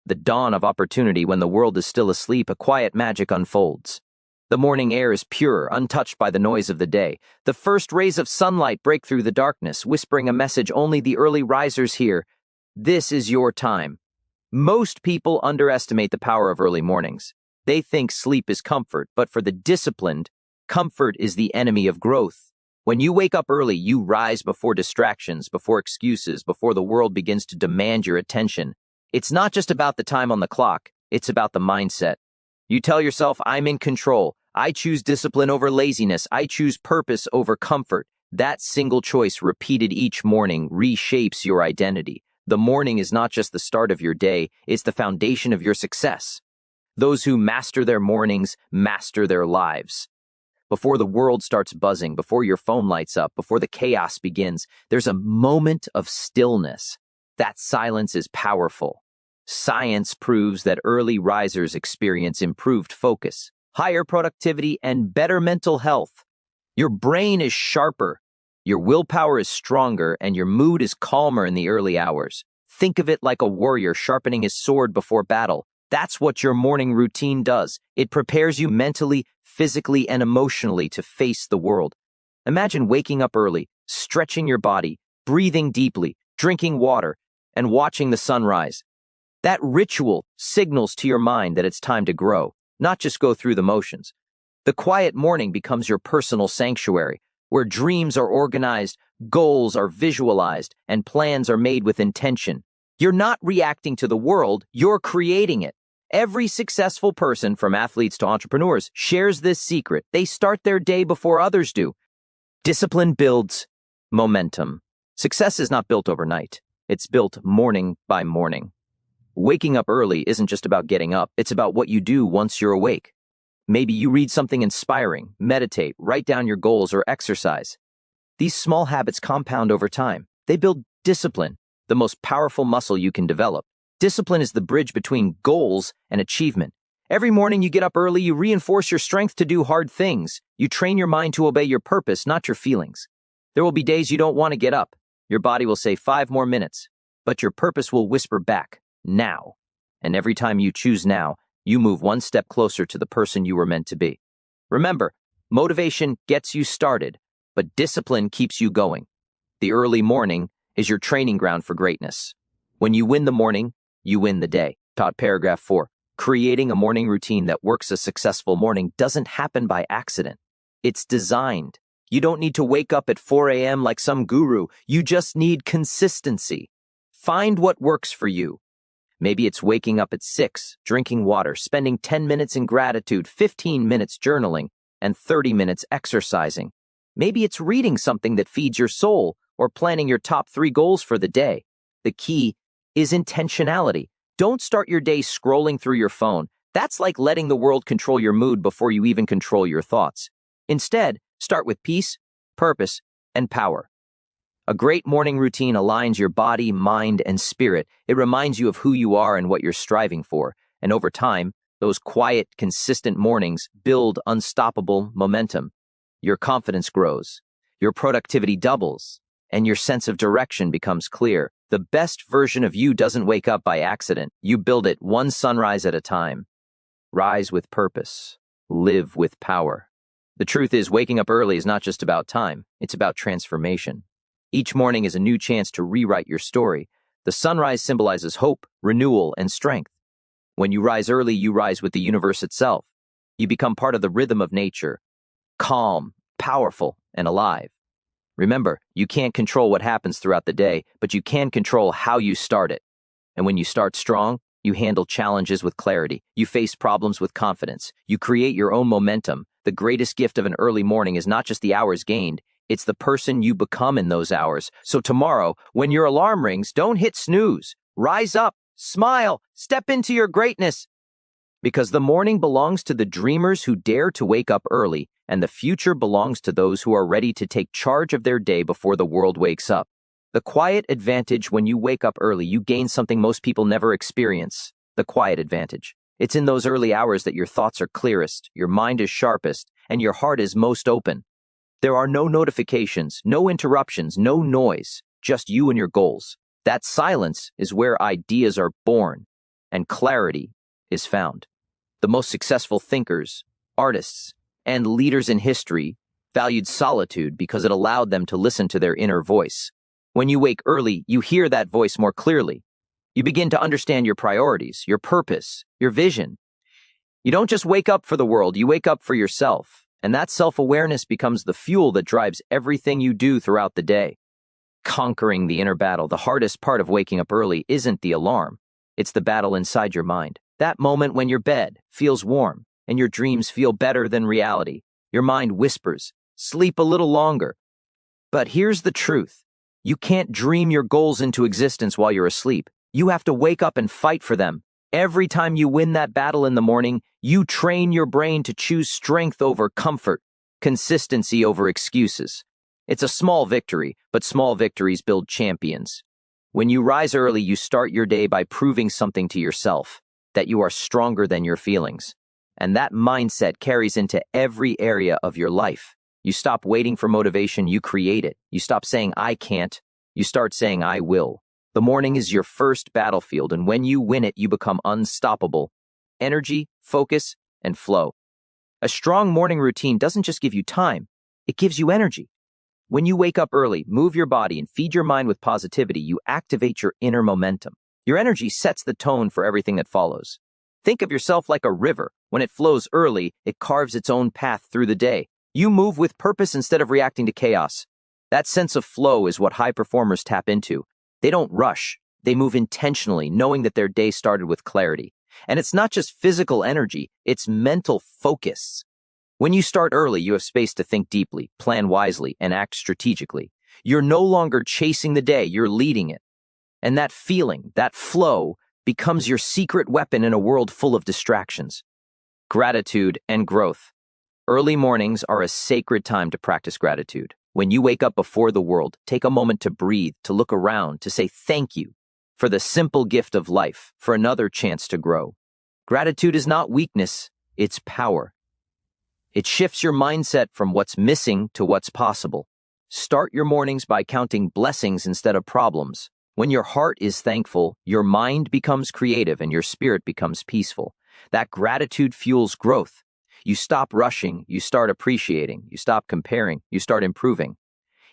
The dawn of opportunity. When the world is still asleep, a quiet magic unfolds. The morning air is pure, untouched by the noise of the day. The first rays of sunlight break through the darkness, whispering a message only the early risers hear. This is your time. Most people underestimate the power of early mornings. They think sleep is comfort, but for the disciplined, comfort is the enemy of growth. When you wake up early, you rise before distractions, before excuses, before the world begins to demand your attention. It's not just about the time on the clock, it's about the mindset. You tell yourself, I'm in control. I choose discipline over laziness. I choose purpose over comfort. That single choice, repeated each morning, reshapes your identity. The morning is not just the start of your day, it's the foundation of your success. Those who master their mornings master their lives. Before the world starts buzzing, before your phone lights up, before the chaos begins, there's a moment of stillness. That silence is powerful. Science proves that early risers experience improved focus, higher productivity, and better mental health. Your brain is sharper, your willpower is stronger, and your mood is calmer in the early hours. Think of it like a warrior sharpening his sword before battle. That's what your morning routine does. It prepares you mentally, physically, and emotionally to face the world. Imagine waking up early, stretching your body, breathing deeply, drinking water, and watching the sunrise. That ritual signals to your mind that it's time to grow, not just go through the motions. The quiet morning becomes your personal sanctuary, where dreams are organized, goals are visualized, and plans are made with intention. You're not reacting to the world, you're creating it. Every successful person, from athletes to entrepreneurs, shares this secret. They start their day before others do. Discipline builds momentum. Success is not built overnight. It's built morning by morning. Waking up early isn't just about getting up. It's about what you do once you're awake. Maybe you read something inspiring, meditate, write down your goals, or exercise. These small habits compound over time. They build discipline, the most powerful muscle you can develop. Discipline is the bridge between goals and achievement. Every morning you get up early, you reinforce your strength to do hard things. You train your mind to obey your purpose, not your feelings. There will be days you don't want to get up. Your body will say 5 more minutes, but your purpose will whisper back, now. And every time you choose now, you move one step closer to the person you were meant to be. Remember, motivation gets you started, but discipline keeps you going. The early morning is your training ground for greatness. When you win the morning, you win the day. Taught paragraph 4. Creating a morning routine that works. A successful morning doesn't happen by accident. It's designed. You don't need to wake up at 4 a.m. like some guru. You just need consistency. Find what works for you. Maybe it's waking up at 6, drinking water, spending 10 minutes in gratitude, 15 minutes journaling, and 30 minutes exercising. Maybe it's reading something that feeds your soul or planning your top 3 goals for the day. The key is intentionality. Don't start your day scrolling through your phone. That's like letting the world control your mood before you even control your thoughts. Instead, start with peace, purpose, and power. A great morning routine aligns your body, mind, and spirit. It reminds you of who you are and what you're striving for. And over time, those quiet, consistent mornings build unstoppable momentum. Your confidence grows, your productivity doubles, and your sense of direction becomes clear. The best version of you doesn't wake up by accident. You build it one sunrise at a time. Rise with purpose. Live with power. The truth is, waking up early is not just about time. It's about transformation. Each morning is a new chance to rewrite your story. The sunrise symbolizes hope, renewal, and strength. When you rise early, you rise with the universe itself. You become part of the rhythm of nature, calm, powerful, and alive. Remember, you can't control what happens throughout the day, but you can control how you start it. And when you start strong, you handle challenges with clarity. You face problems with confidence. You create your own momentum. The greatest gift of an early morning is not just the hours gained, it's the person you become in those hours. So tomorrow, when your alarm rings, don't hit snooze. Rise up, smile, step into your greatness. Because the morning belongs to the dreamers who dare to wake up early, and the future belongs to those who are ready to take charge of their day before the world wakes up. The quiet advantage. When you wake up early, you gain something most people never experience, the quiet advantage. It's in those early hours that your thoughts are clearest, your mind is sharpest, and your heart is most open. There are no notifications, no interruptions, no noise, just you and your goals. That silence is where ideas are born. and clarity is found. The most successful thinkers, artists, and leaders in history valued solitude because it allowed them to listen to their inner voice. When you wake early, you hear that voice more clearly. You begin to understand your priorities, your purpose, your vision. You don't just wake up for the world, you wake up for yourself. And that self-awareness becomes the fuel that drives everything you do throughout the day. Conquering the inner battle, the hardest part of waking up early isn't the alarm. It's the battle inside your mind. That moment when your bed feels warm and your dreams feel better than reality. Your mind whispers, sleep a little longer. But here's the truth. You can't dream your goals into existence while you're asleep. You have to wake up and fight for them. Every time you win that battle in the morning, you train your brain to choose strength over comfort, consistency over excuses. It's a small victory, but small victories build champions. When you rise early, you start your day by proving something to yourself, that you are stronger than your feelings. And that mindset carries into every area of your life. You stop waiting for motivation, you create it. You stop saying, I can't. You start saying, I will. The morning is your first battlefield, and when you win it, you become unstoppable. Energy, focus, and flow. A strong morning routine doesn't just give you time, it gives you energy. When you wake up early, move your body, and feed your mind with positivity, you activate your inner momentum. Your energy sets the tone for everything that follows. Think of yourself like a river. When it flows early, it carves its own path through the day. You move with purpose instead of reacting to chaos. That sense of flow is what high performers tap into. They don't rush. They move intentionally, knowing that their day started with clarity. And it's not just physical energy, it's mental focus. When you start early, you have space to think deeply, plan wisely, and act strategically. You're no longer chasing the day, you're leading it. And that feeling, that flow, becomes your secret weapon in a world full of distractions. Gratitude and growth. Early mornings are a sacred time to practice gratitude. When you wake up before the world, take a moment to breathe, to look around, to say thank you for the simple gift of life, for another chance to grow. Gratitude is not weakness, it's power. It shifts your mindset from what's missing to what's possible. Start your mornings by counting blessings instead of problems. When your heart is thankful, your mind becomes creative and your spirit becomes peaceful. That gratitude fuels growth. You stop rushing, you start appreciating, you stop comparing, you start improving.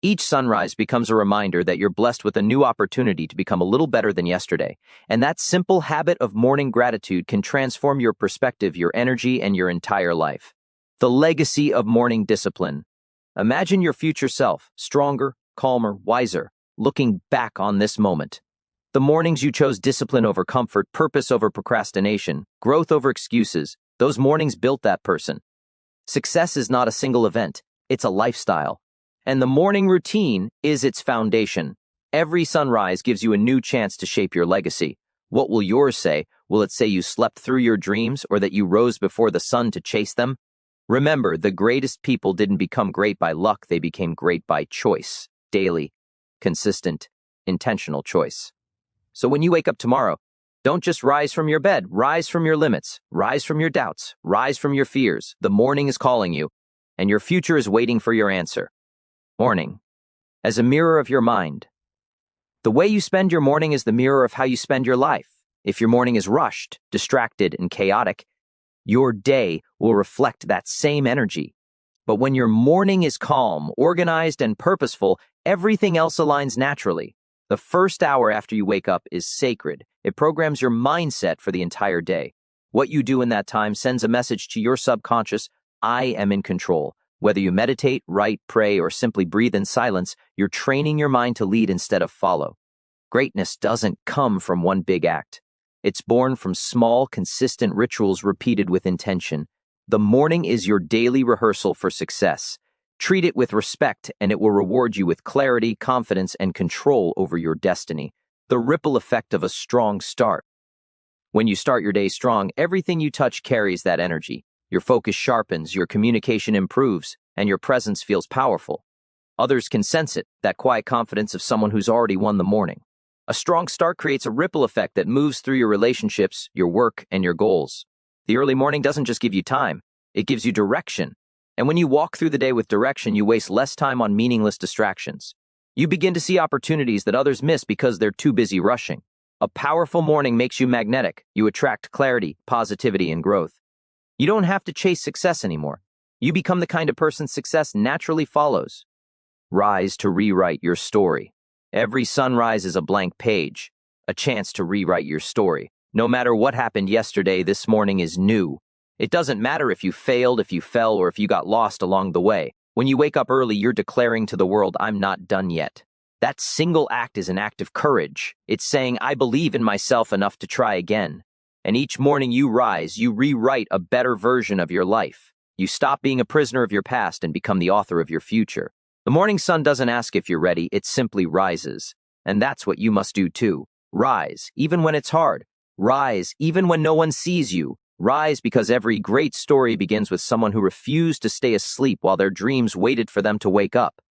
Each sunrise becomes a reminder that you're blessed with a new opportunity to become a little better than yesterday. And that simple habit of morning gratitude can transform your perspective, your energy, and your entire life. The legacy of morning discipline. Imagine your future self, stronger, calmer, wiser, looking back on this moment. The mornings you chose discipline over comfort, purpose over procrastination, growth over excuses, those mornings built that person. Success is not a single event, it's a lifestyle. And the morning routine is its foundation. Every sunrise gives you a new chance to shape your legacy. What will yours say? Will it say you slept through your dreams or that you rose before the sun to chase them? Remember, the greatest people didn't become great by luck, they became great by choice. Daily, consistent, intentional choice. So when you wake up tomorrow, don't just rise from your bed, rise from your limits, rise from your doubts, rise from your fears. The morning is calling you, and your future is waiting for your answer. Morning, as a mirror of your mind. The way you spend your morning is the mirror of how you spend your life. If your morning is rushed, distracted, and chaotic, your day will reflect that same energy. But when your morning is calm, organized, and purposeful, everything else aligns naturally. The first hour after you wake up is sacred. It programs your mindset for the entire day. What you do in that time sends a message to your subconscious, I am in control. Whether you meditate, write, pray, or simply breathe in silence, you're training your mind to lead instead of follow. Greatness doesn't come from one big act. It's born from small, consistent rituals repeated with intention. The morning is your daily rehearsal for success. Treat it with respect, and it will reward you with clarity, confidence, and control over your destiny. The ripple effect of a strong start. When you start your day strong, everything you touch carries that energy. Your focus sharpens, your communication improves, and your presence feels powerful. Others can sense it, that quiet confidence of someone who's already won the morning. A strong start creates a ripple effect that moves through your relationships, your work, and your goals. The early morning doesn't just give you time, it gives you direction. And when you walk through the day with direction, you waste less time on meaningless distractions. You begin to see opportunities that others miss because they're too busy rushing. A powerful morning makes you magnetic. You attract clarity, positivity, and growth. You don't have to chase success anymore. You become the kind of person success naturally follows. Rise to rewrite your story. Every sunrise is a blank page, a chance to rewrite your story. No matter what happened yesterday, this morning is new. It doesn't matter if you failed, if you fell, or if you got lost along the way. When you wake up early, you're declaring to the world, I'm not done yet. That single act is an act of courage. It's saying, I believe in myself enough to try again. And each morning you rise, you rewrite a better version of your life. You stop being a prisoner of your past and become the author of your future. The morning sun doesn't ask if you're ready, it simply rises. And that's what you must do too. Rise, even when it's hard. Rise, even when no one sees you. Rise because every great story begins with someone who refused to stay asleep while their dreams waited for them to wake up.